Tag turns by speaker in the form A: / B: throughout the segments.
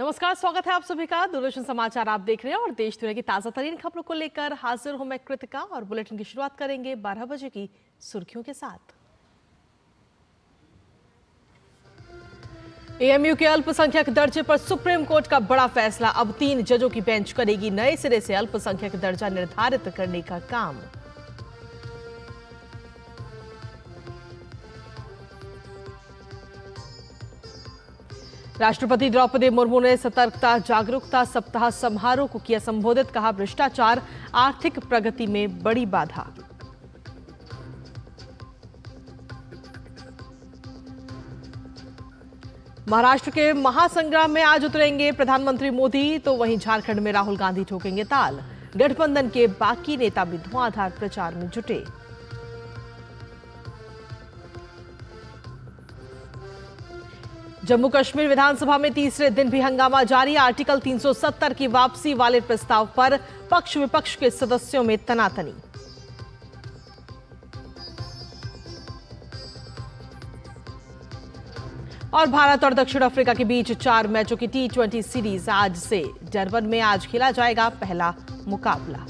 A: नमस्कार, स्वागत है आप सभी का। दूरदर्शन समाचार आप देख रहे हैं और देश दुनिया की ताजा तरीन खबरों को लेकर हाजिर हूं मैं कृतिका। और बुलेटिन की शुरुआत करेंगे 12 बजे की सुर्खियों के साथ। एएमयू के अल्पसंख्यक दर्जे पर सुप्रीम कोर्ट का बड़ा फैसला। अब 3 जजों की बेंच करेगी नए सिरे से अल्पसंख्यक दर्जा निर्धारित करने का काम। राष्ट्रपति द्रौपदी मुर्मू ने सतर्कता जागरूकता सप्ताह समारोह को किया संबोधित। कहा, भ्रष्टाचार आर्थिक प्रगति में बड़ी बाधा। महाराष्ट्र के महासंग्राम में आज उतरेंगे प्रधानमंत्री मोदी, तो वहीं झारखंड में राहुल गांधी ठोकेंगे ताल। गठबंधन के बाकी नेता भी धुआंधार प्रचार में जुटे। जम्मू कश्मीर विधानसभा में तीसरे दिन भी हंगामा जारी। आर्टिकल 370 की वापसी वाले प्रस्ताव पर पक्ष विपक्ष के सदस्यों में तनातनी। और भारत और दक्षिण अफ्रीका के बीच 4 मैचों की T20 सीरीज आज से डरबन में आज खेला जाएगा पहला मुकाबला।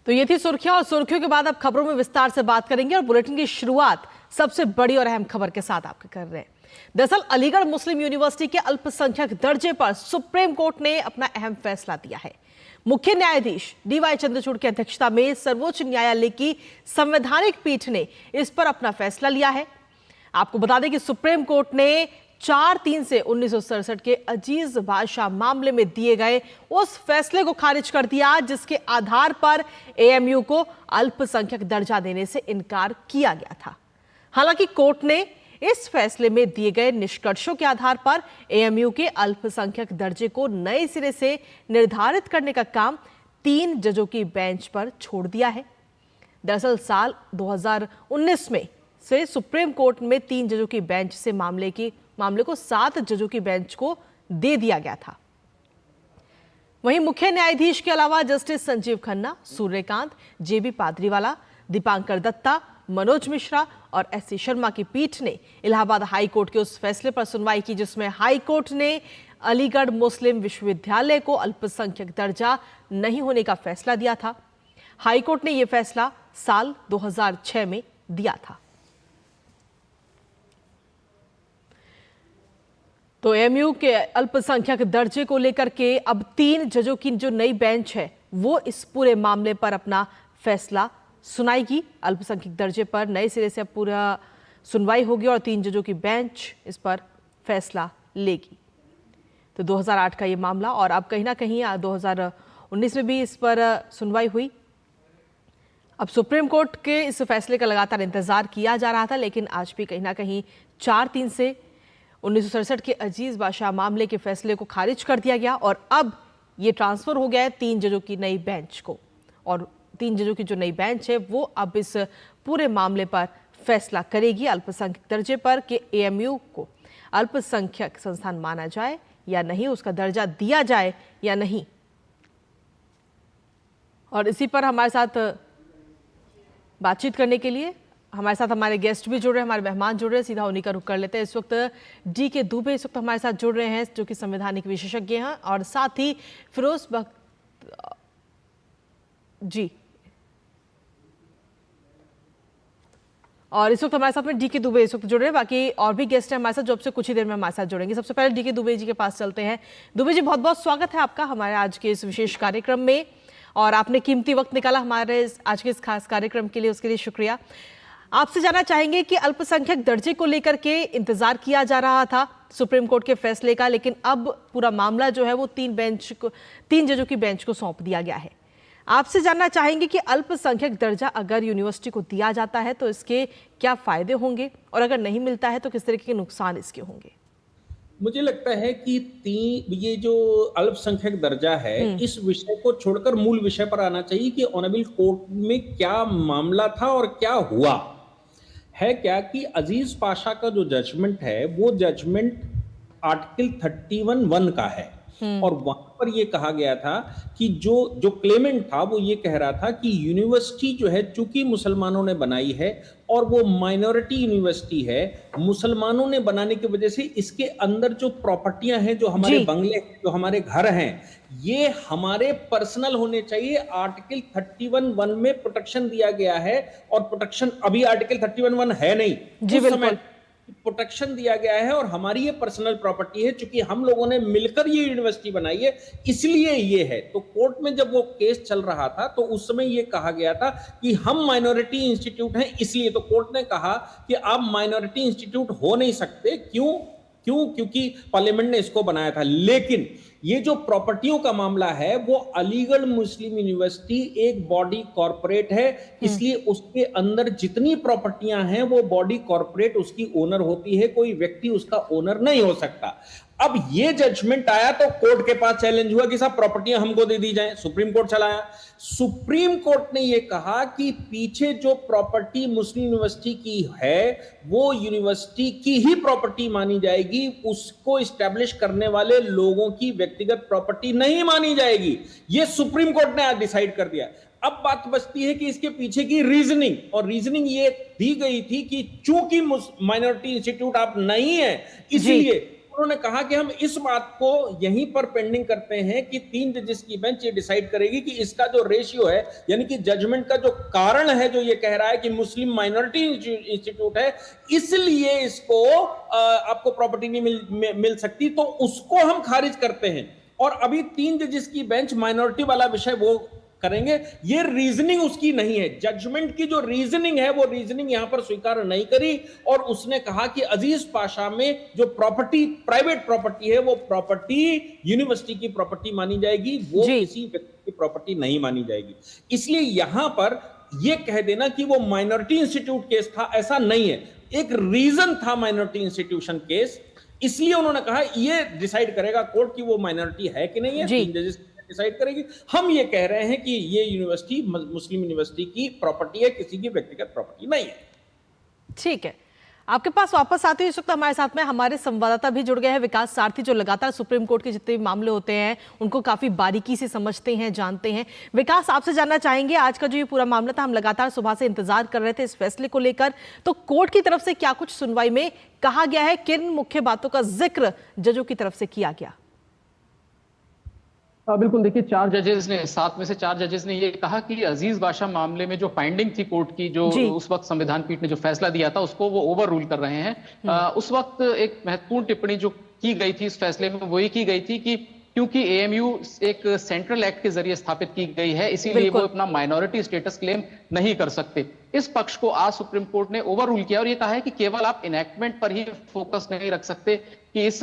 A: तो ये थी सुर्खियां, और सुर्खियों के बाद अब खबरों में विस्तार से बात करेंगे। और बुलेटिन की शुरुआत सबसे बड़ी और अहम खबर के साथ आपके कर रहे हैं। दरअसल अलीगढ़ मुस्लिम यूनिवर्सिटी के अल्पसंख्यक दर्जे पर सुप्रीम कोर्ट ने अपना अहम फैसला दिया है। मुख्य न्यायाधीश DY चंद्रचूड़ की अध्यक्षता में सर्वोच्च न्यायालय की संवैधानिक पीठ ने इस पर अपना फैसला लिया है। आपको बता दें कि सुप्रीम कोर्ट ने 4-3 से 1967 के अजीज बादशाह मामले में दिए गए उस फैसले को खारिज कर दिया, जिसके आधार पर AMU को अल्पसंख्यक दर्जा देने से इनकार किया गया था। हालांकि कोर्ट ने इस फैसले में दिए गए निष्कर्षों के आधार पर AMU के अल्पसंख्यक दर्जे को नए सिरे से निर्धारित करने का काम 3 जजों की बेंच पर छोड़ दिया है। दरअसल साल 2019 में से सुप्रीम कोर्ट में 3 जजों की बेंच से मामले को 7 जजों की बेंच को दे दिया गया था। वहीं मुख्य न्यायाधीश के अलावा जस्टिस संजीव खन्ना, सूर्यकांत, JB पादरीवाला, दीपांकर दत्ता, मनोज मिश्रा और SC शर्मा की पीठ ने इलाहाबाद हाई कोर्ट के उस फैसले पर सुनवाई की, जिसमें हाई कोर्ट ने अलीगढ़ मुस्लिम विश्वविद्यालय को अल्पसंख्यक दर्जा नहीं होने का फैसला दिया था। हाई कोर्ट ने यह फैसला साल 2006 में दिया था। तो AMU के अल्पसंख्यक दर्जे को लेकर के अब 3 जजों की जो नई बेंच है वो इस पूरे मामले पर अपना फैसला सुनाएगी। अल्पसंख्यक दर्जे पर नए सिरे से अब पूरा सुनवाई होगी और 3 जजों की बेंच इस पर फैसला लेगी। तो 2008 का ये मामला, और अब कहीं ना कहीं 2019 में भी इस पर सुनवाई हुई। अब सुप्रीम कोर्ट के इस फैसले का लगातार इंतजार किया जा रहा था, लेकिन आज भी कहीं ना कहीं 4-3 से 1967 के अजीज बादशाह मामले के फैसले को खारिज कर दिया गया और अब ये ट्रांसफर हो गया है 3 जजों की नई बेंच को। और 3 जजों की जो नई बेंच है वो अब इस पूरे मामले पर फैसला करेगी, अल्पसंख्यक दर्जे पर, कि AMU को अल्पसंख्यक संस्थान माना जाए या नहीं, उसका दर्जा दिया जाए या नहीं। और इसी पर हमारे साथ बातचीत करने के लिए हमारे साथ हमारे गेस्ट भी जुड़ रहे हैं, हमारे मेहमान जुड़ रहे हैं। सीधा उन्हीं का रुख कर लेते हैं। इस वक्त DK दुबे इस वक्त हमारे साथ जुड़ रहे हैं, जो कि संवैधानिक विशेषज्ञ हैं, और साथ ही फिरोज जी, और इस वक्त हमारे साथ में DK दुबे इस वक्त जुड़ रहे हैं। बाकी और भी गेस्ट हैं हमारे साथ जो अब से कुछ ही देर में हमारे साथ जुड़ेंगे। सबसे पहले DK दुबे जी के पास चलते हैं। दुबे जी, बहुत बहुत स्वागत है आपका हमारे आज के इस विशेष कार्यक्रम में, और आपने कीमती वक्त निकाला हमारे आज के इस खास कार्यक्रम के लिए, उसके लिए शुक्रिया। आपसे जानना चाहेंगे कि अल्पसंख्यक दर्जे को लेकर के इंतजार किया जा रहा था सुप्रीम कोर्ट के फैसले का, लेकिन अब पूरा मामला जो है वो 3 जजों की बेंच को सौंप दिया गया है। आपसे जानना चाहेंगे कि अल्पसंख्यक दर्जा अगर यूनिवर्सिटी को दिया जाता है तो इसके क्या फायदे होंगे, और अगर नहीं मिलता है तो किस तरीके के नुकसान इसके होंगे।
B: मुझे लगता है कि ये जो अल्पसंख्यक दर्जा है, इस विषय को छोड़कर मूल विषय पर आना चाहिए कि ऑनरेबल कोर्ट में क्या मामला था और क्या हुआ है। क्या कि अजीज पाशा का जो जजमेंट है वो जजमेंट आर्टिकल 31(1) का है, और वहां पर ये कहा गया था कि जो जो क्लेमेंट था वो ये कह रहा था कि यूनिवर्सिटी जो है चूंकि मुसलमानों ने बनाई है और वो माइनॉरिटी यूनिवर्सिटी है, मुसलमानों ने बनाने की वजह से इसके अंदर जो प्रॉपर्टियां हैं, जो हमारे
A: जी
B: बंगले, जो हमारे घर हैं, ये हमारे पर्सनल होने चाहिए। आर्टिकल 31(1) में प्रोटेक्शन दिया गया है और प्रोटेक्शन अभी आर्टिकल 31(1) है नहीं,
A: जी
B: उस समय
A: बिल्कुल।
B: प्रोटेक्शन दिया गया है और हमारी ये पर्सनल प्रॉपर्टी है, क्योंकि हम लोगों ने मिलकर ये यूनिवर्सिटी बनाई है, इसलिए ये है। तो कोर्ट में जब वो केस चल रहा था तो उस समय ये कहा गया था कि हम माइनॉरिटी इंस्टीट्यूट हैं, इसलिए तो कोर्ट ने कहा कि आप माइनॉरिटी इंस्टीट्यूट हो नहीं सकते। क्यों? क्योंकि पार्लियामेंट ने इसको बनाया था। लेकिन ये जो प्रॉपर्टियों का मामला है वो अलीगढ़ मुस्लिम यूनिवर्सिटी एक बॉडी कॉर्पोरेट है, इसलिए उसके अंदर जितनी प्रॉपर्टियां हैं वो बॉडी कॉर्पोरेट उसकी ओनर होती है, कोई व्यक्ति उसका ओनर नहीं हो सकता। अब ये जजमेंट आया तो कोर्ट के पास चैलेंज हुआ कि साहब प्रॉपर्टियां हमको दे दी जाएं, सुप्रीम कोर्ट चलाया। सुप्रीम कोर्ट ने यह कहा कि पीछे जो प्रॉपर्टी मुस्लिम यूनिवर्सिटी की है वो यूनिवर्सिटी की ही प्रॉपर्टी मानी जाएगी, उसको एस्टैब्लिश करने वाले लोगों की व्यक्तिगत प्रॉपर्टी नहीं मानी जाएगी। यह सुप्रीम कोर्ट ने आज डिसाइड कर दिया। अब बात बचती है कि इसके पीछे की रीजनिंग, और रीजनिंग ये दी गई थी कि चूंकि माइनॉरिटी इंस्टीट्यूट आप नहीं है, इसलिए उन्होंने कहा कि हम इस बात को यहीं पर पेंडिंग करते हैं कि 3 जजेस की बेंच ये डिसाइड करेगी कि इसका जो रेशियो है, यानी कि जजमेंट का जो कारण है, जो ये कह रहा है कि मुस्लिम माइनॉरिटी इंस्टीट्यूट है इसलिए इसको आपको प्रॉपर्टी नहीं मिल सकती, तो उसको हम खारिज करते हैं। और अभी 3 जजेस की बेंच माइनॉरिटी वाला विषय वो करेंगे। ये रीजनिंग उसकी नहीं है, जजमेंट की जो रीजनिंग है वो रीजनिंग यहां पर स्वीकार नहीं करी, और उसने कहा कि अजीज पाशा में जो प्रॉपर्टी, प्राइवेट प्रॉपर्टी है, वो प्रॉपर्टी यूनिवर्सिटी की प्रॉपर्टी मानी जाएगी, वो किसी व्यक्ति की प्रॉपर्टी नहीं मानी जाएगी। इसलिए यहां पर यह कह देना कि वो माइनॉरिटी इंस्टीट्यूट केस था, ऐसा नहीं है। एक रीजन था माइनॉरिटी इंस्टीट्यूशन केस, इसलिए उन्होंने कहा ये डिसाइड करेगा कोर्ट कि वो माइनॉरिटी है कि नहीं है, 3 जजेस डिसाइड करेगी। हम ये कह रहे हैं कि ये यूनिवर्सिटी मुस्लिम यूनिवर्सिटी की प्रॉपर्टी है, किसी की व्यक्तिगत प्रॉपर्टी नहीं है।
A: ठीक है, आपके पास वापस आते हुए इस वक्त हमारे साथ में हमारे संवाददाता भी जुड़ गए हैं, विकास सारथी, जो लगातार सुप्रीम कोर्ट के जितने भी मामले होते हैं उनको काफी बारीकी से समझते हैं, जानते हैं। विकास, आपसे जानना चाहेंगे, आज का जो ये पूरा मामला था, हम लगातार सुबह से इंतजार कर रहे थे इस फैसले को लेकर, तो कोर्ट की तरफ से क्या कुछ सुनवाई में कहा गया है, किन मुख्य बातों का जिक्र जजों की तरफ से किया गया?
C: बिल्कुल, देखिए 4 जजेस ने, 7 में से 4 जजेस ने ये कहा कि अजीज बाशा मामले में जो फाइंडिंग थी कोर्ट की, जो उस वक्त संविधान पीठ ने जो फैसला दिया था उसको वो ओवर रूल कर रहे हैं। उस वक्त एक महत्वपूर्ण टिप्पणी जो की गई थी इस फैसले में वो ये की गई थी कि क्योंकि एएमयू एक सेंट्रल एक्ट के जरिए स्थापित की गई है, इसीलिए वो अपना माइनॉरिटी स्टेटस क्लेम नहीं कर सकते। इस पक्ष को आज सुप्रीम कोर्ट ने ओवर रूल किया और ये कहा है कि केवल आप इनैक्टमेंट पर ही फोकस नहीं रख सकते कि इस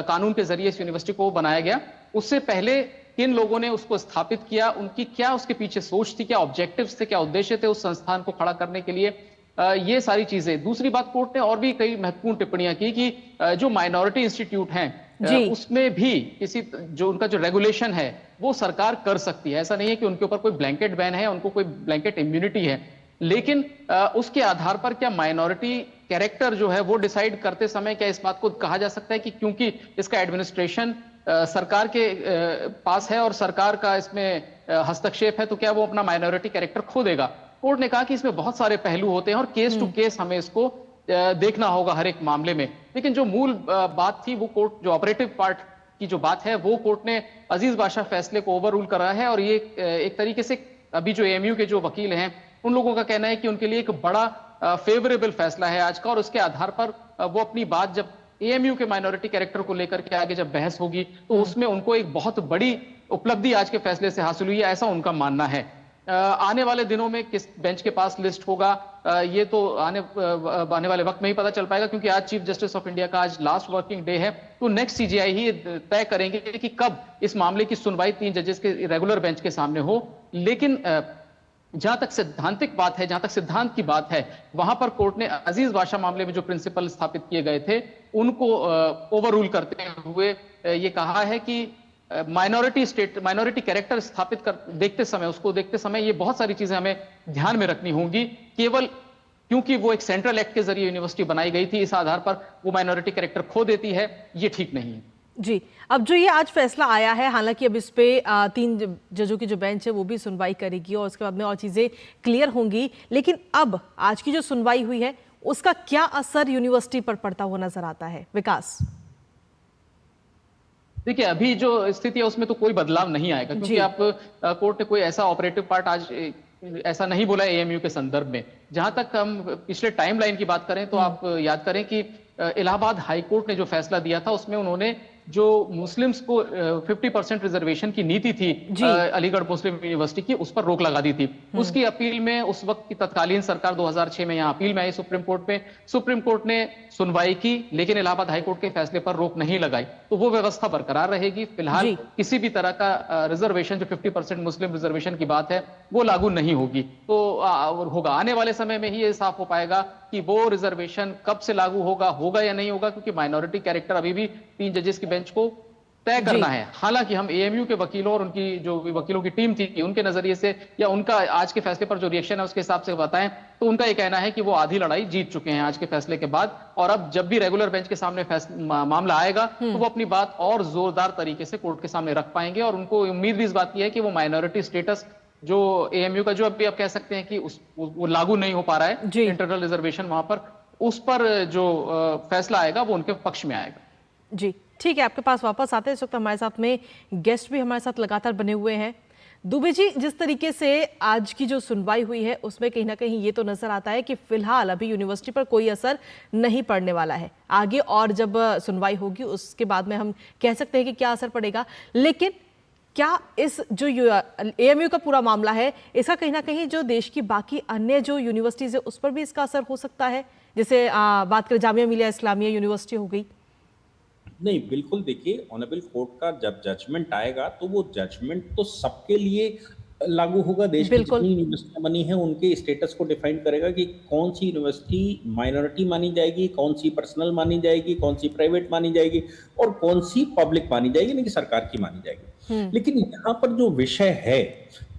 C: कानून के जरिए इस यूनिवर्सिटी को बनाया गया, उससे पहले किन लोगों ने उसको स्थापित किया, उनकी क्या उसके पीछे सोच थी, क्या ऑब्जेक्टिव्स थे, क्या उद्देश्य थे उस संस्थान को खड़ा करने के लिए, ये सारी चीजें। दूसरी बात, कोर्ट ने और भी कई महत्वपूर्ण टिप्पणियां की कि जो माइनॉरिटी इंस्टीट्यूट हैं उसमें भी किसी जो उनका जो रेगुलेशन है वो सरकार कर सकती है। ऐसा नहीं है कि उनके ऊपर कोई ब्लैंकेट बैन है, उनको कोई ब्लैंकेट इम्यूनिटी है, लेकिन उसके आधार पर क्या माइनॉरिटी कैरेक्टर जो है वो डिसाइड करते समय क्या इस बात को कहा जा सकता है कि क्योंकि इसका एडमिनिस्ट्रेशन सरकार के पास है और सरकार का इसमें हस्तक्षेप है तो क्या वो अपना माइनॉरिटी कैरेक्टर खो देगा? कोर्ट ने कहा कि इसमें बहुत सारे पहलू होते हैं और केस टू केस हमें इसको देखना होगा हर एक मामले में। लेकिन जो मूल बात थी वो कोर्ट, जो ऑपरेटिव पार्ट की जो बात है वो कोर्ट ने अजीज बाशा फैसले को ओवर रूल करा है। और ये एक तरीके से अभी जो एएमयू के जो वकील हैं उन लोगों का कहना है कि उनके लिए एक बड़ा फेवरेबल फैसला है आज का, और उसके आधार पर वो अपनी बात जब एएमयू के माइनॉरिटी कैरेक्टर को लेकर के आगे जब बहस होगी तो उसमें उनको एक बहुत बड़ी उपलब्धि आज के फैसले से हासिल हुई है, ऐसा उनका मानना है। आने वाले दिनों में किस बेंच के पास लिस्ट होगा ये तो आने वाले वक्त में ही पता चल पाएगा, क्योंकि आज चीफ जस्टिस ऑफ इंडिया का आज लास्ट वर्किंग डे है, तो नेक्स्ट सीजेआई ही तय करेंगे कि कब इस मामले की सुनवाई 3 जजेस के रेगुलर बेंच के सामने हो। लेकिन जहां तक सैद्धांतिक बात है, जहां तक सिद्धांत की बात है, वहां पर कोर्ट ने अजीज बाशा मामले में जो प्रिंसिपल स्थापित किए गए थे उनको ओवर रूल करते हुए ये कहा है कि माइनॉरिटी कैरेक्टर स्थापित कर देखते समय ये बहुत सारी चीजें हमें ध्यान में रखनी होंगी। केवल क्योंकि वो एक सेंट्रल एक्ट के जरिए यूनिवर्सिटी बनाई गई थी, इस आधार पर वो माइनॉरिटी कैरेक्टर खो देती है, ये ठीक नहीं है।
A: जी, अब जो ये आज फैसला आया है, हालांकि अब इस पे 3 जजों की जो बेंच है वो भी सुनवाई करेगी और उसके बाद में और चीजें क्लियर होंगी, लेकिन अब आज की जो सुनवाई हुई है उसका क्या असर यूनिवर्सिटी पर पड़ता हुआ नजर आता है? विकास।
C: देखिए, अभी जो स्थिति है उसमें तो कोई बदलाव नहीं आएगा, क्योंकि
A: जी।
C: आप कोर्ट ने कोई ऐसा ऑपरेटिव पार्ट आज ऐसा नहीं बोला एएमयू के संदर्भ में। जहां तक हम पिछले टाइमलाइन की बात करें तो आप याद करें कि इलाहाबाद हाई कोर्ट ने जो फैसला दिया था उसमें उन्होंने जो मुस्लिम्स को 50% रिजर्वेशन की नीति थी अलीगढ़ मुस्लिम यूनिवर्सिटी की, उस पर रोक लगा दी थी। उसकी अपील में उस वक्त की तत्कालीन सरकार 2006 में यहाँ अपील में आई सुप्रीम कोर्ट में। सुप्रीम कोर्ट ने सुनवाई की, लेकिन इलाहाबाद हाई कोर्ट के फैसले पर रोक नहीं लगाई, तो वो व्यवस्था बरकरार रहेगी। फिलहाल किसी भी तरह का रिजर्वेशन, जो 50% मुस्लिम रिजर्वेशन की बात है, वो लागू नहीं होगी। तो होगा आने वाले समय में ही ये साफ हो पाएगा कि वो रिजर्वेशन कब से लागू होगा या नहीं होगा, क्योंकि माइनॉरिटी कैरेक्टर अभी भी 3 जजेस की बेंच को तय करना है। हालांकि हम एएमयू के वकीलों और उनकी जो वकीलों की टीम थी, उनके नजरिए से या उनका आज के फैसले पर जो रिएक्शन है उसके हिसाब से बताएं तो उनका यह कहना है कि वो आधी लड़ाई जीत चुके हैं आज के फैसले के बाद, और अब जब भी रेगुलर बेंच के सामने मामला आएगा तो वो अपनी बात और जोरदार तरीके से कोर्ट के सामने रख पाएंगे। और उनको उम्मीद भी इस बात की है कि वो माइनॉरिटी स्टेटस जो एएमयू का, जो अभी आप कह सकते हैं कि वो लागू नहीं हो पा रहा है, इंटरनल रिजर्वेशन वहां पर, उस पर जो फैसला आएगा वो उनके पक्ष में आएगा।
A: जी ठीक है, आपके पास वापस आते हैं। इस वक्त हमारे साथ में गेस्ट भी हमारे साथ लगातार बने हुए हैं। दुबे जी, जिस तरीके से आज की जो सुनवाई हुई है उसमें कहीं ना कहीं ये तो नजर आता है कि फिलहाल अभी यूनिवर्सिटी पर कोई असर नहीं पड़ने वाला है। आगे और जब सुनवाई होगी उसके बाद में हम कह सकते हैं कि क्या असर पड़ेगा, लेकिन क्या इस जो एएमयू का पूरा मामला है इसका कहीं ना कहीं जो देश की बाकी अन्य जो यूनिवर्सिटीज है उस पर भी इसका असर हो सकता है? जैसे बात करें जामिया मिलिया इस्लामिया यूनिवर्सिटी हो गई।
B: नहीं, बिल्कुल। देखिए, ऑनरेबल कोर्ट का जब जजमेंट आएगा तो वो जजमेंट तो सबके लिए लागू होगा। देश की जितनी यूनिवर्सिटियां बनी हैं उनके स्टेटस को डिफाइन करेगा कि कौन सी यूनिवर्सिटी माइनॉरिटी मानी जाएगी, कौन सी पर्सनल मानी जाएगी, कौन सी प्राइवेट मानी जाएगी और कौन सी पब्लिक मानी जाएगी, यानी कि सरकार की मानी जाएगी। लेकिन यहाँ पर जो विषय है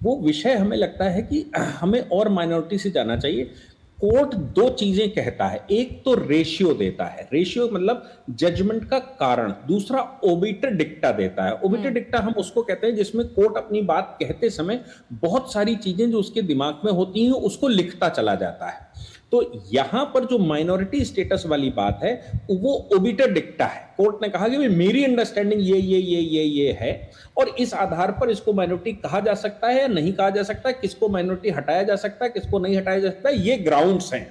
B: वो विषय हमें लगता है कि हमें और माइनॉरिटी से जाना चाहिए। कोर्ट 2 चीजें कहता है, एक तो रेशियो देता है, रेशियो मतलब जजमेंट का कारण, दूसरा ओबिटर डिक्टा देता है। ओबिटर डिक्टा हम उसको कहते हैं जिसमें कोर्ट अपनी बात कहते समय बहुत सारी चीजें जो उसके दिमाग में होती हैं उसको लिखता चला जाता है। तो यहां पर जो माइनॉरिटी स्टेटस वाली बात है वो ओबिटर डिक्टा है। कोर्ट ने कहा कि मेरी अंडरस्टैंडिंग ये है और इस आधार पर इसको माइनॉरिटी कहा जा सकता है या नहीं कहा जा सकता, किसको माइनॉरिटी हटाया जा सकता है, किसको नहीं हटाया जा सकता, ये ग्राउंड्स हैं।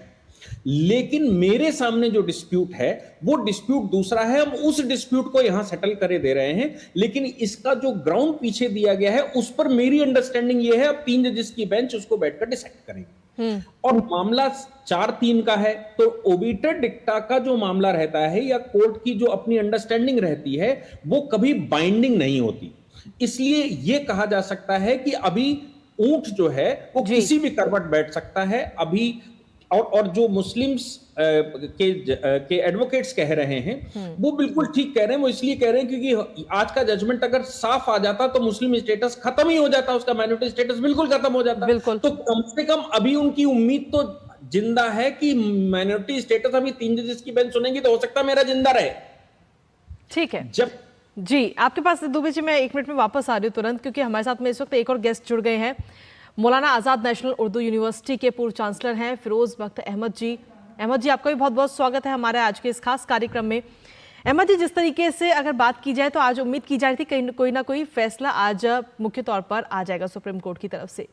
B: लेकिन मेरे सामने जो डिस्प्यूट है वो डिस्प्यूट दूसरा है। हम उस डिस्प्यूट को यहां सेटल करे दे रहे हैं, लेकिन इसका जो ग्राउंड पीछे दिया गया है उस पर मेरी अंडरस्टैंडिंग ये है, अब 3 जजेस की बेंच उसको बैठकर डिसाइड करेंगे। और मामला 4-3 का है तो ओबिटर डिक्टा का जो मामला रहता है या कोर्ट की जो अपनी अंडरस्टैंडिंग रहती है वो कभी बाइंडिंग नहीं होती। इसलिए यह कहा जा सकता है कि अभी ऊंट जो है वो किसी भी करवट बैठ सकता है अभी। और जो मुस्लिम्स के एडवोकेट्स कह रहे हैं वो बिल्कुल ठीक कह रहे हैं। वो इसलिए कह रहे हैं क्योंकि आज का जजमेंट अगर साफ आ जाता तो मुस्लिम स्टेटस खत्म ही हो जाता, उसका माइनॉरिटी स्टेटस बिल्कुल खत्म हो जाता। तो कम से कम अभी उनकी उम्मीद तो जिंदा है कि माइनॉरिटी स्टेटस अभी 3 जजेस की बेंच सुनेंगी तो हो सकता है मेरा जिंदा रहे।
A: ठीक है
B: जब
A: जी, आपके पास दुबे जी, मैं 1 मिनट में वापस आ रही हूँ तुरंत, क्योंकि हमारे साथ में इस वक्त एक और गेस्ट जुड़ गए हैं। मौलाना आज़ाद नेशनल उर्दू यूनिवर्सिटी के पूर्व चांसलर हैं फिरोज बख्त अहमद जी। अहमद जी, आपका भी बहुत बहुत स्वागत है हमारे आज के इस खास कार्यक्रम में। अहमद जी, जिस तरीके से अगर बात की जाए तो आज उम्मीद की जा रही थी कोई ना कोई फैसला आज मुख्य तौर पर आ जाएगा सुप्रीम कोर्ट की तरफ से,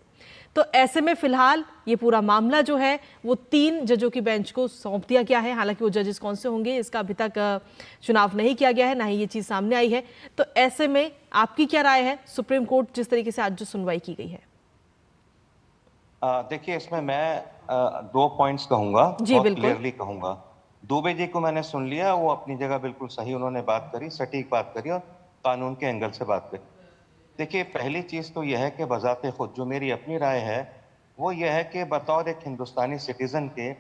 A: तो ऐसे में फिलहाल ये पूरा मामला जो है वो 3 जजों की बेंच को सौंप दिया गया है। हालांकि वो जजेस कौन से होंगे इसका अभी तक चुनाव नहीं किया गया है, ना ही ये चीज़ सामने आई है। तो ऐसे में आपकी क्या राय है सुप्रीम कोर्ट जिस तरीके से आज जो सुनवाई की गई है?
D: देखिए, इसमें मैं 2 पॉइंट्स कहूंगा, बहुत क्लियरली कहूंगा। दुबे जी को मैंने सुन लिया, वो अपनी जगह बिल्कुल सही उन्होंने बात करी, सटीक बात करी और कानून के एंगल से बात करी। देखिए, पहली चीज तो यह है कि बजाते खुद जो मेरी अपनी राय है वो यह है कि बतौर एक हिंदुस्तानी सिटीजन के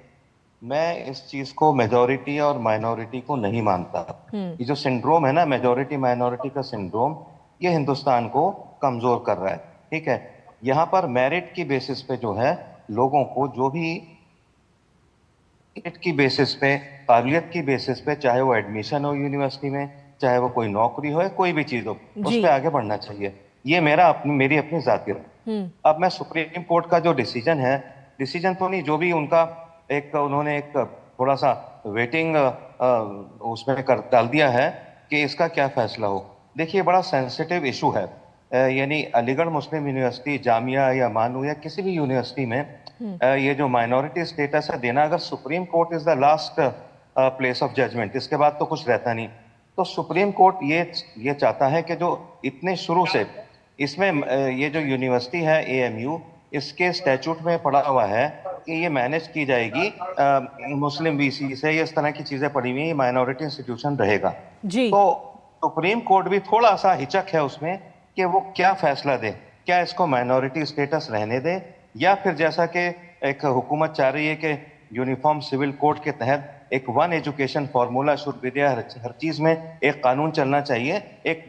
D: मैं इस चीज को मेजॉरिटी और माइनॉरिटी को नहीं मानता। ये जो सिंड्रोम है ना, मेजॉरिटी माइनॉरिटी का सिंड्रोम, ये हिंदुस्तान को कमजोर कर रहा है। ठीक है, यहाँ पर मेरिट की बेसिस पे जो है लोगों को जो भी मेरिट की बेसिस पे, काबिलियत की बेसिस पे, चाहे वो एडमिशन हो यूनिवर्सिटी में, चाहे वो कोई नौकरी हो या कोई भी चीज हो, उस पर आगे बढ़ना चाहिए। ये मेरी अपनी जाती राय। अब मैं सुप्रीम कोर्ट का जो डिसीजन तो नहीं, जो भी उनका उन्होंने एक थोड़ा सा वेटिंग उसमें डाल दिया है कि इसका क्या फैसला हो। देखिए, बड़ा सेंसिटिव इशू है। यानी अलीगढ़ मुस्लिम यूनिवर्सिटी, जामिया या मानू या किसी भी यूनिवर्सिटी में ये जो माइनॉरिटी स्टेटस है देना, अगर supreme court is the last place of judgement, इसके बाद तो कुछ रहता नहीं, तो सुप्रीम कोर्ट ये चाहता है कि जो इतने शुरू से इसमें ये जो यूनिवर्सिटी है एएमयू, इसके स्टैट्यूट में पड़ा हुआ है कि ये मैनेज की जाएगी मुस्लिम वीसी से, ये इस तरह की चीजें पड़ी हुई, माइनॉरिटी इंस्टीट्यूशन रहेगा जी। तो सुप्रीम कोर्ट भी थोड़ा सा हिचक है उसमें कि वो क्या फैसला दे, क्या इसको माइनॉरिटी स्टेटस रहने दे, या फिर जैसा कि एक हुकूमत चाह रही है कि यूनिफॉर्म सिविल कोड के तहत एक one education formula should be there, हर चीज में एक कानून चलना चाहिए। एक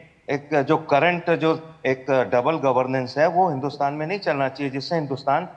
D: जो करंट जो एक डबल गवर्नेंस है वो हिंदुस्तान में नहीं चलना चाहिए, जिससे हिंदुस्तान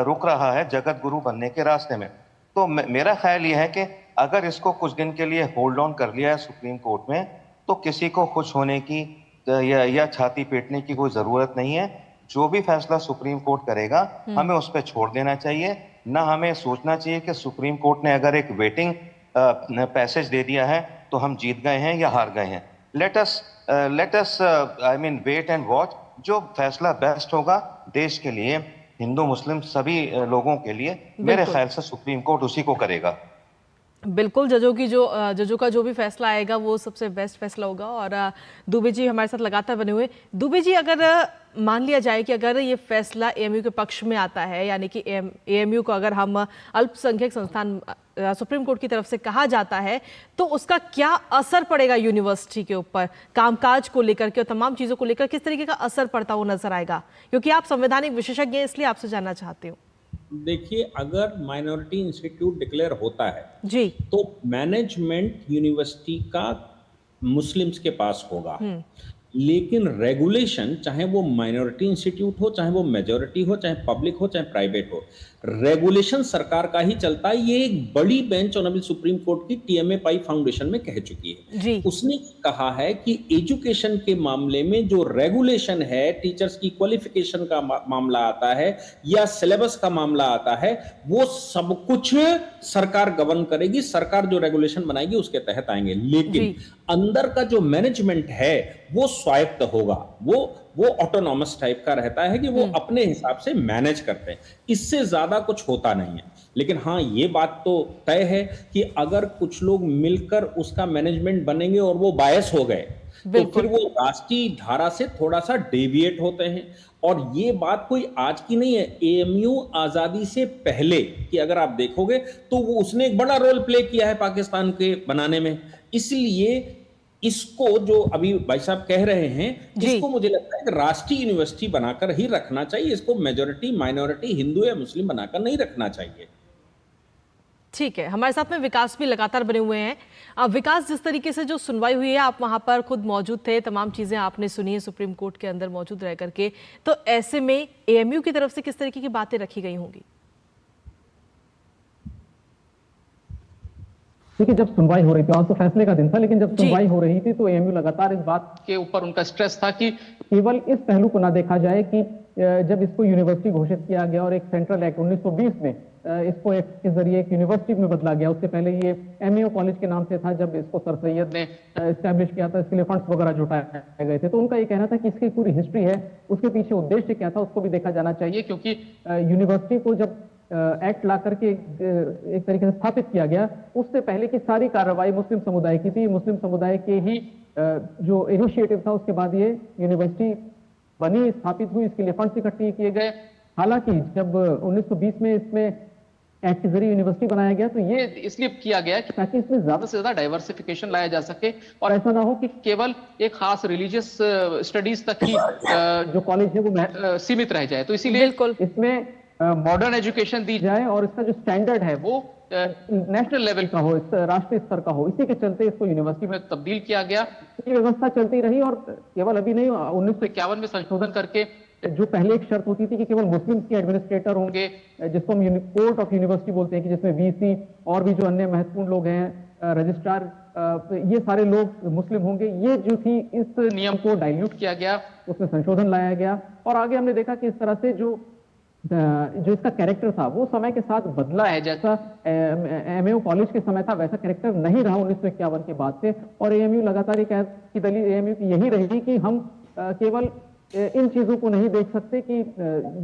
D: रुक रहा है जगत गुरु बनने के रास्ते में। तो मेरा ख्याल ये है कि अगर इसको कुछ दिन के लिए होल्ड ऑन कर लिया है सुप्रीम कोर्ट में, तो किसी को खुश होने की या छाती पीटने की कोई जरूरत नहीं है। जो भी फैसला सुप्रीम कोर्ट करेगा हमें उस पर छोड़ देना चाहिए। ना हमें सोचना चाहिए कि सुप्रीम कोर्ट ने अगर एक वेटिंग पैसेज दे दिया है तो हम जीत गए हैं या हार गए हैं। Let us I mean wait and watch. जो फैसला बेस्ट होगा देश के लिए, हिंदू मुस्लिम सभी लोगों के लिए, मेरे ख्याल से सुप्रीम कोर्ट उसी को करेगा।
A: बिल्कुल, जजों का जो भी फैसला आएगा वो सबसे बेस्ट फैसला होगा। और दुबे जी हमारे साथ लगातार बने हुए। दुबे जी, अगर मान लिया जाए कि अगर ये फैसला एएमयू के पक्ष में आता है, यानी कि एएमयू को अगर हम अल्पसंख्यक संस्थान सुप्रीम कोर्ट की तरफ से कहा जाता है, तो उसका क्या असर पड़ेगा यूनिवर्सिटी के ऊपर, कामकाज को लेकर के और तमाम चीज़ों को लेकर किस तरीके का असर पड़ता हुआ नजर आएगा? क्योंकि आप संवैधानिक विशेषज्ञ हैं, इसलिए आपसे जानना चाहती हूँ।
B: देखिए, अगर माइनॉरिटी इंस्टीट्यूट डिक्लेयर होता है
A: जी,
B: तो मैनेजमेंट यूनिवर्सिटी का मुस्लिम्स के पास होगा, लेकिन रेगुलेशन, चाहे वो माइनॉरिटी इंस्टीट्यूट हो, चाहे वो मेजॉरिटी हो, चाहे पब्लिक हो, चाहे प्राइवेट हो, रेगुलेशन सरकार का ही चलता है। ये एक बड़ी बेंच ऑनरेबल सुप्रीम कोर्ट की टीएमए पाई फाउंडेशन में कह चुकी है
A: जी।
B: उसने कहा है कि एजुकेशन के मामले में जो रेगुलेशन है, टीचर्स की क्वालिफिकेशन का मामला आता है या सिलेबस का मामला आता है, वो सब कुछ सरकार गवर्न करेगी। सरकार जो रेगुलेशन बनाएगी उसके तहत आएंगे, लेकिन अंदर का जो मैनेजमेंट है वो स्वायत्त होगा, वो ऑटोनॉमस टाइप का रहता है कि वो अपने हिसाब से मैनेज करते हैं। इससे ज्यादा कुछ होता नहीं है। लेकिन हाँ, ये बात तो तय है कि अगर कुछ लोग मिलकर उसका मैनेजमेंट बनेंगे और वो बायस हो गए, तो फिर वो राष्ट्रीय धारा से थोड़ा सा डेविएट होते हैं। और ये बात कोई आज की नहीं है। एएमयू आजादी से पहले की अगर आप देखोगे तो वो उसने एक बड़ा रोल प्ले किया है पाकिस्तान के बनाने में। इसलिए इसको जो अभी भाई साहब कह रहे हैं, इसको मुझे लगता है कि राष्ट्रीय यूनिवर्सिटी बनाकर ही रखना चाहिए। इसको मेजॉरिटी माइनॉरिटी हिंदू या मुस्लिम बनाकर नहीं रखना चाहिए।
A: ठीक है, हमारे साथ में विकास भी लगातार बने हुए हैं। विकास, जिस तरीके से जो सुनवाई हुई है, आप वहां पर खुद मौजूद थे, तमाम चीजें आपने सुनी है सुप्रीम कोर्ट के अंदर मौजूद रह करके, तो ऐसे में एएमयू की तरफ से किस तरीके की बातें रखी गई होंगी?
E: देखिए, जब सुनवाई हो रही थी, आज तो फैसले का दिन था, लेकिन जब सुनवाई हो रही थी तो एएमयू लगातार इस बात
C: के ऊपर उनका स्ट्रेस था कि
E: केवल इस पहलू को ना देखा जाए कि जब इसको यूनिवर्सिटी घोषित किया गया और एक सेंट्रल एक्ट 1920 में इसको एक के जरिए एक यूनिवर्सिटी में बदला गया, उससे पहले ये एमएओ कॉलेज के नाम से था। जब इसको सर सैयद ने एस्टैब्लिश किया था, इसके लिए फंड्स वगैरह जुटाए गए थे, तो उनका ये कहना था कि इसकी पूरी हिस्ट्री है, उसके पीछे उद्देश्य क्या था, उसको भी देखा जाना चाहिए।
C: क्योंकि
E: यूनिवर्सिटी को जब एक्ट ला करके एक तरीके से स्थापित किया गया, उससे पहले की सारी कार्रवाई मुस्लिम समुदाय की थी, मुस्लिम समुदाय के ही जो इनिशिएटिव था, उसके बाद ये यूनिवर्सिटी बनी, स्थापित हुई, इसके लिए फंड्स इकट्ठे किए गए। हालांकि जब 1920 में इसमें एक्ट के जरिए यूनिवर्सिटी बनाया गया, तो ये
C: इसलिए किया गया कि
E: ताकि इसमें ज्यादा
C: से ज्यादा डाइवर्सिफिकेशन लाया जा सके और ऐसा ना हो कि केवल एक खास रिलीजियस स्टडीज तक ही
E: जो कॉलेज है वो
C: सीमित रह जाए। तो इसीलिए
E: इसमें
C: मॉडर्न एजुकेशन दी
E: जाए और इसका जो स्टैंडर्ड है वो
C: नेशनल लेवल
E: का हो, राष्ट्रीय स्तर का हो। इसी के चलते इसको यूनिवर्सिटी
C: में तब्दील किया गया।
E: ये व्यवस्था चलती रही और केवल अभी नहीं,
C: 1951 में संशोधन करके
E: जो पहले एक शर्त होती थी कि केवल मुस्लिम के एडमिनिस्ट्रेटर होंगे, जिसको हम कोर्ट ऑफ यूनिवर्सिटी बोलते हैं, कि जिसमें वीसी और भी जो अन्य महत्वपूर्ण लोग हैं रजिस्ट्रार, ये सारे लोग मुस्लिम होंगे। ये जो थी, इस
C: नियम को डाइल्यूट किया गया,
E: उसमें संशोधन लाया गया और आगे हमने देखा कि इस तरह से जो इसका कैरेक्टर था वो समय के साथ बदला है। जैसा एमयू कॉलेज के समय था वैसा कैरेक्टर नहीं रहा 1951 के बाद से। और एएमयू लगातार ये कह की दलील एएमयू की यही रही कि हम केवल इन चीजों को नहीं देख सकते कि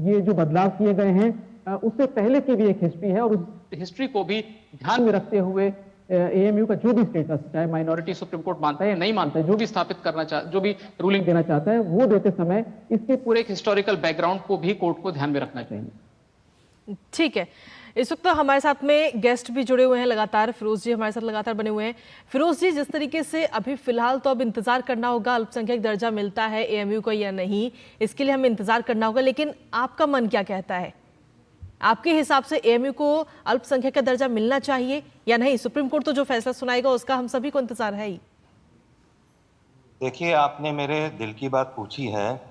E: ये जो बदलाव किए गए हैं उससे पहले की भी एक हिस्ट्री है और उस
C: हिस्ट्री को भी
E: ध्यान में रखते हुए एएमयू का जो भी स्टेटस, चाहे माइनॉरिटी
C: सुप्रीम कोर्ट मानता है या नहीं मानता है, जो भी स्थापित करना जो भी रूलिंग
E: देना चाहता है, वो देते समय इसके
C: पूरे एक हिस्टोरिकल बैकग्राउंड को भी कोर्ट को ध्यान में रखना चाहिए।
A: ठीक है, इस वक्त हमारे साथ में गेस्ट भी जुड़े हुए हैं लगातार। फिरोज जी हमारे साथ लगातार बने हुए हैं। फिरोज जी, जिस तरीके से अभी फिलहाल तो अब इंतजार करना होगा अल्पसंख्यक दर्जा मिलता है एएमयू को या नहीं, इसके लिए हमें इंतजार करना होगा, लेकिन आपका मन क्या कहता है? आपके हिसाब से एएमयू को अल्पसंख्यक का दर्जा मिलना चाहिए या नहीं? सुप्रीम कोर्ट तो जो फैसला सुनाएगा उसका हम सभी को इंतजार है ही।
D: देखिए, आपने मेरे दिल की बात पूछी है।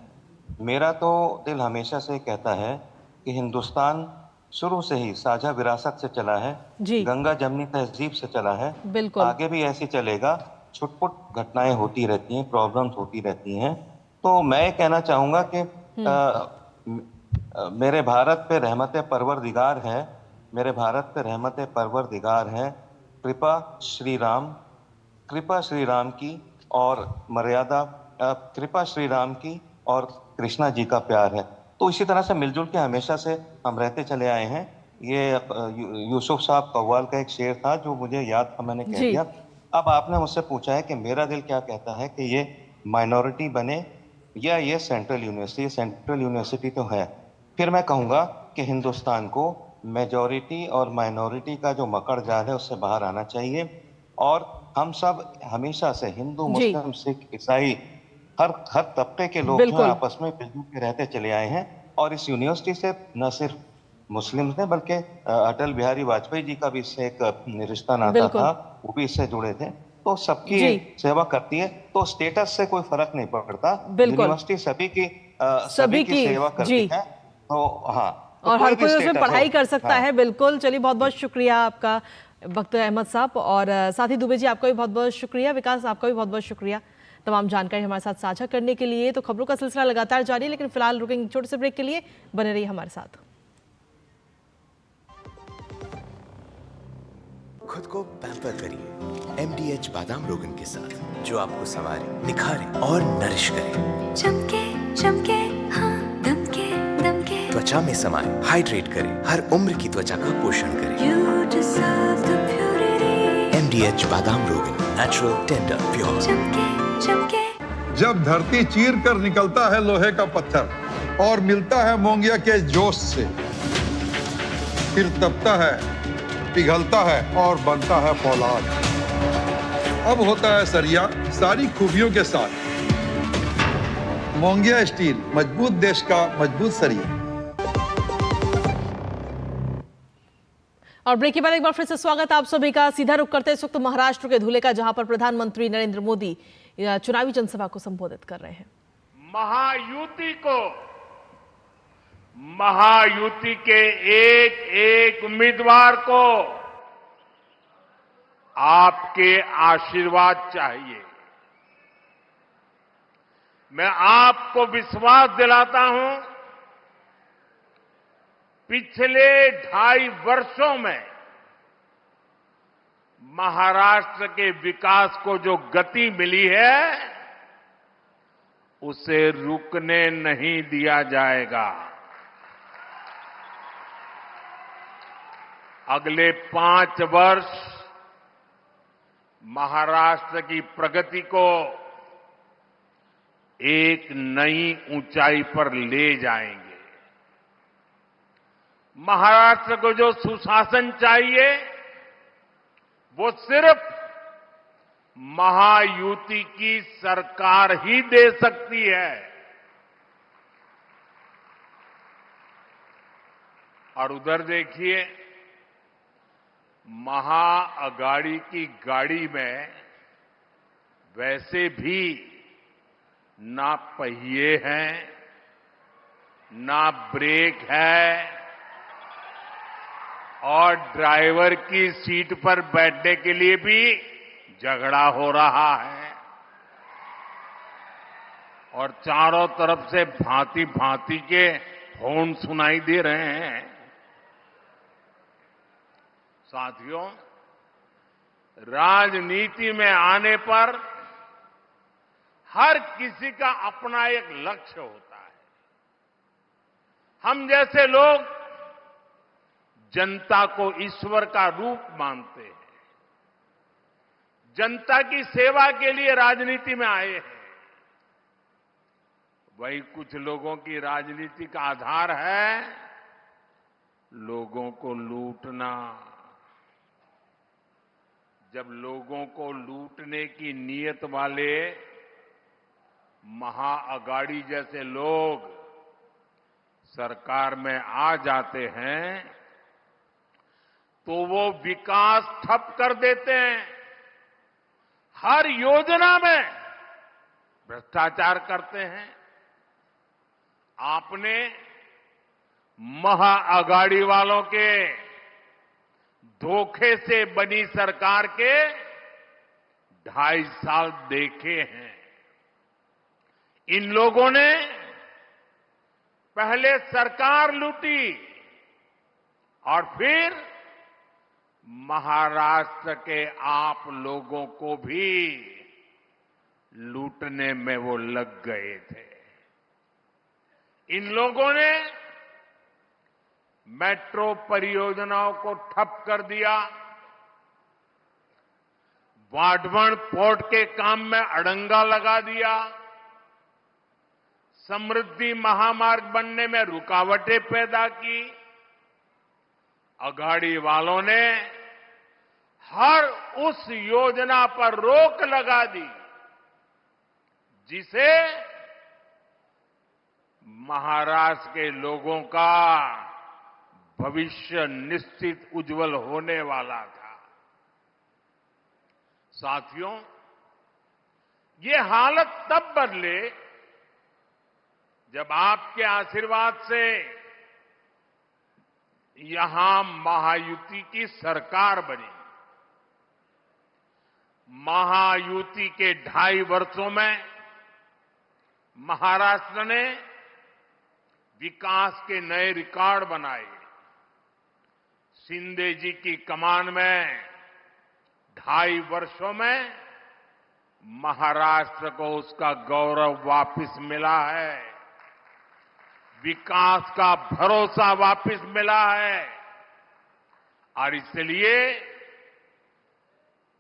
D: मेरा तो दिल हमेशा से कहता है कि हिंदुस्तान शुरू से ही साझा विरासत से चला है, गंगा जमनी तहजीब से चला है,
A: बिल्कुल
D: आगे भी ऐसे चलेगा। छुटपुट घटनाएं होती रहती हैं, प्रॉब्लम्स होती रहती हैं। तो मैं कहना चाहूंगा कि मेरे भारत पे रहमत परवरदिगार है, मेरे भारत पे रहमत परवरदिगार है। कृपा श्री राम की और मर्यादा, कृपा श्री राम की और कृष्णा जी का प्यार है। तो इसी तरह से मिलजुल के हमेशा से हम रहते चले आए हैं। ये यूसुफ साहब कव्वाल का एक शेर था जो मुझे याद था, मैंने कह दिया। अब आपने मुझसे पूछा है कि मेरा दिल क्या कहता है कि ये माइनॉरिटी बने या ये सेंट्रल यूनिवर्सिटी। सेंट्रल यूनिवर्सिटी तो है। फिर मैं कहूँगा कि हिंदुस्तान को मेजॉरिटी और माइनॉरिटी का जो मकड़ जाल है उससे बाहर आना चाहिए। और हम सब हमेशा से हिंदू, मुस्लिम, सिख, ईसाई, हर तबके के लोग जो आपस में मिलजुल के रहते चले आए हैं। और इस यूनिवर्सिटी से न सिर्फ मुस्लिम ने बल्कि अटल बिहारी वाजपेयी जी का भी इससे एक रिश्ता नाता था, वो भी इससे जुड़े थे। तो सबकी सेवा करती है, तो स्टेटस से कोई फर्क नहीं पड़ता। यूनिवर्सिटी सभी की सेवा करती है। तो हाँ, तो
A: और हर कोई उसमें पढ़ाई कर सकता है। बिल्कुल, चलिए बहुत बहुत शुक्रिया आपका बख्तर अहमद साहब, और साथ ही दुबे जी आपका भी बहुत बहुत शुक्रिया, विकास आपका भी बहुत बहुत शुक्रिया तमाम जानकारी हमारे साथ साझा करने के लिए। तो खबरों का सिलसिला लगातार जारी है, लेकिन फिलहाल रुकेंगे छोटे से ब्रेक के लिए। बने रहिए हमारे साथ।
F: खुद को पैम्पर करिए MDH बादाम रोगन के साथ, जो आपको संवारे, निखारे और नरिश करे।
G: चमके चमके हाँ, दमके दमके
F: त्वचा में समाए, हाइड्रेट करे, हर उम्र की त्वचा का पोषण करे।
G: You deserve the purity.
F: MDH बादाम रोगन, नेचुरल, टेंडर, प्योर।
G: चमके चमके।
H: जब धरती चीर कर निकलता है लोहे का पत्थर और मिलता है मोंगिया के जोश से, फिर तपता है, पिघलता है और बनता है फौलाद। अब होता है सरिया सारी खूबियों के साथ। मोंगिया स्टील, मजबूत देश का मजबूत सरिया।
A: और ब्रेक के बाद एक बार फिर से स्वागत आप सभी का। सीधा रुख करते हैं इस वक्त महाराष्ट्र के धुले का, जहां पर प्रधानमंत्री नरेंद्र मोदी चुनावी जनसभा को संबोधित कर रहे हैं।
I: महायुति के एक एक उम्मीदवार को आपके आशीर्वाद चाहिए। मैं आपको विश्वास दिलाता हूं, पिछले 2.5 वर्षों में महाराष्ट्र के विकास को जो गति मिली है, उसे रुकने नहीं दिया जाएगा। अगले 5 वर्ष महाराष्ट्र की प्रगति को एक नई ऊंचाई पर ले जाएंगे। महाराष्ट्र को जो सुशासन चाहिए, वो सिर्फ महायुति की सरकार ही दे सकती है। और उधर देखिए, महाअगाड़ी की गाड़ी में वैसे भी ना पहिए हैं, ना ब्रेक है, और ड्राइवर की सीट पर बैठने के लिए भी झगड़ा हो रहा है और चारों तरफ से भांति भांति के हॉर्न सुनाई दे रहे हैं। साथियों, राजनीति में आने पर हर किसी का अपना एक लक्ष्य होता है। हम जैसे लोग जनता को ईश्वर का रूप मानते हैं, जनता की सेवा के लिए राजनीति में आए हैं। वही कुछ लोगों की राजनीति का आधार है लोगों को लूटना। जब लोगों को लूटने की नीयत वाले महाअगाड़ी जैसे लोग सरकार में आ जाते हैं तो वो विकास ठप कर देते हैं, हर योजना में भ्रष्टाचार करते हैं। आपने महाअगाड़ी वालों के धोखे से बनी सरकार के 2.5 साल देखे हैं। इन लोगों ने पहले सरकार लूटी और फिर महाराष्ट्र के आप लोगों को भी लूटने में वो लग गए थे। इन लोगों ने मेट्रो परियोजनाओं को ठप कर दिया, वाढवण पोर्ट के काम में अड़ंगा लगा दिया, समृद्धि महामार्ग बनने में रुकावटें पैदा की। अगाड़ी वालों ने हर उस योजना पर रोक लगा दी जिसे महाराष्ट्र के लोगों का भविष्य निश्चित उज्जवल होने वाला था। साथियों, ये हालत तब बदले जब आपके आशीर्वाद से यहां महायुति की सरकार बनी। महायुति के 2.5 वर्षों में महाराष्ट्र ने विकास के नए रिकॉर्ड बनाए। शिंदे जी की कमान में 2.5 वर्षों में महाराष्ट्र को उसका गौरव वापस मिला है, विकास का भरोसा वापस मिला है। और इसलिए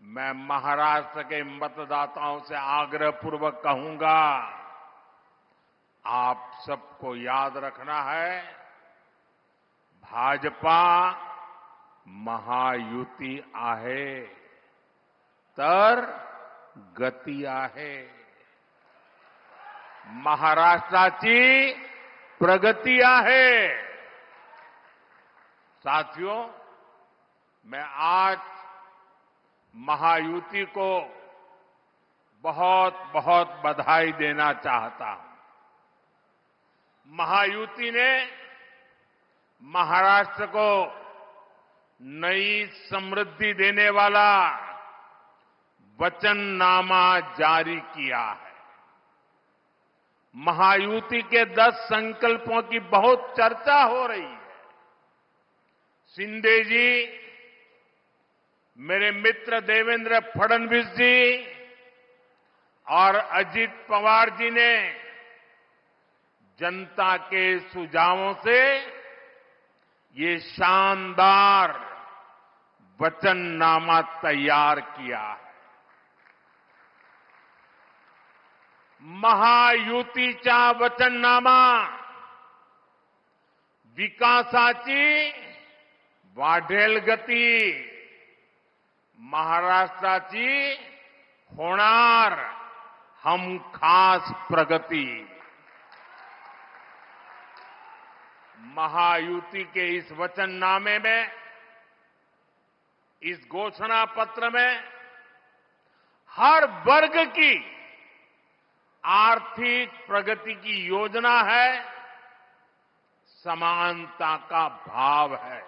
I: मैं महाराष्ट्र के मतदाताओं से आग्रहपूर्वक कहूंगा, आप सबको याद रखना है, भाजपा महायुती आहे तर गती आहे, महाराष्ट्राची प्रगति आहे। साथियों, मैं आज महायुति को बहुत बहुत बधाई देना चाहता हूं। महायुति ने महाराष्ट्र को नई समृद्धि देने वाला वचननामा जारी किया है। महायुति के 10 संकल्पों की बहुत चर्चा हो रही है। शिंदे जी, मेरे मित्र देवेंद्र फडणवीस जी और अजित पवार जी ने जनता के सुझावों से ये शानदार वचननामा तैयार किया है। महायुतीचा वचननामा विकासाची वाढेल गती, महाराष्ट्राची होणार हमखास प्रगती। महायुति के इस वचननामे में, इस घोषणा पत्र में हर वर्ग की आर्थिक प्रगति की योजना है, समानता का भाव है।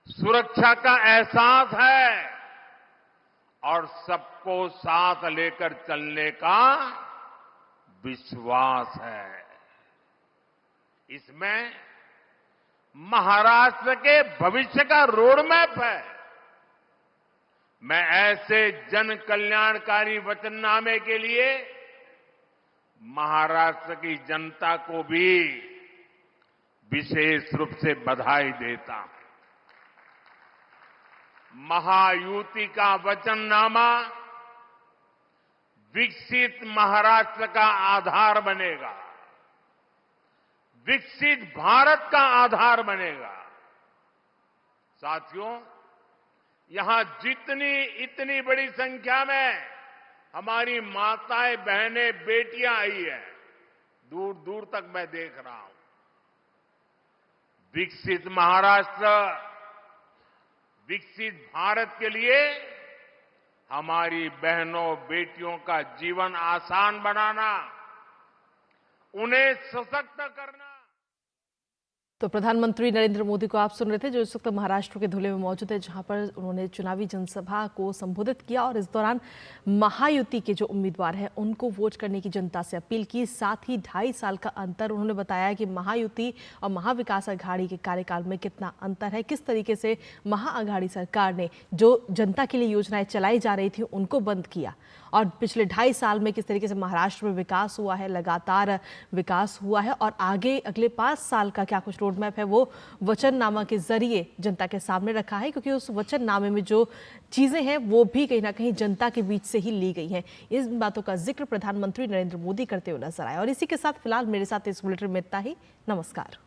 I: सुरक्षा का एहसास है और सबको साथ लेकर चलने का विश्वास है। इसमें महाराष्ट्र के भविष्य का रोड मैप है। मैं ऐसे जन कल्याणकारी वचननामे के लिए महाराष्ट्र की जनता को भी विशेष रूप से बधाई देता हूं। महायुति का वचननामा विकसित महाराष्ट्र का आधार बनेगा, विकसित भारत का आधार बनेगा। साथियों, यहां इतनी बड़ी संख्या में हमारी माताएं, बहनें, बेटियां आई है, दूर दूर तक मैं देख रहा हूं। विकसित महाराष्ट्र, विकसित भारत के लिए हमारी बहनों, बेटियों का जीवन आसान बनाना, उन्हें सशक्त करना।
A: तो प्रधानमंत्री नरेंद्र मोदी को आप सुन रहे थे, जो इस वक्त महाराष्ट्र के धुले में मौजूद है, जहां पर उन्होंने चुनावी जनसभा को संबोधित किया और इस दौरान महायुति के जो उम्मीदवार हैं उनको वोट करने की जनता से अपील की। साथ ही 2.5 साल का अंतर उन्होंने बताया कि महायुति और महाविकास अघाड़ी के कार्यकाल में कितना अंतर है, किस तरीके से महाअघाड़ी सरकार ने जो जनता के लिए योजनाएं चलाई जा रही थी उनको बंद किया और पिछले 2.5 साल में किस तरीके से महाराष्ट्र में विकास हुआ है, लगातार विकास हुआ है और आगे अगले 5 साल का क्या कुछ रोड मैप है वो वचननामा के जरिए जनता के सामने रखा है, क्योंकि उस वचननामे में जो चीजें हैं वो भी कहीं ना कहीं जनता के बीच से ही ली गई हैं। इस बातों का जिक्र प्रधानमंत्री नरेंद्र मोदी करते हुए नजर आए। और इसी के साथ फिलहाल मेरे साथ इस बुलेटिन में इतना ही। नमस्कार।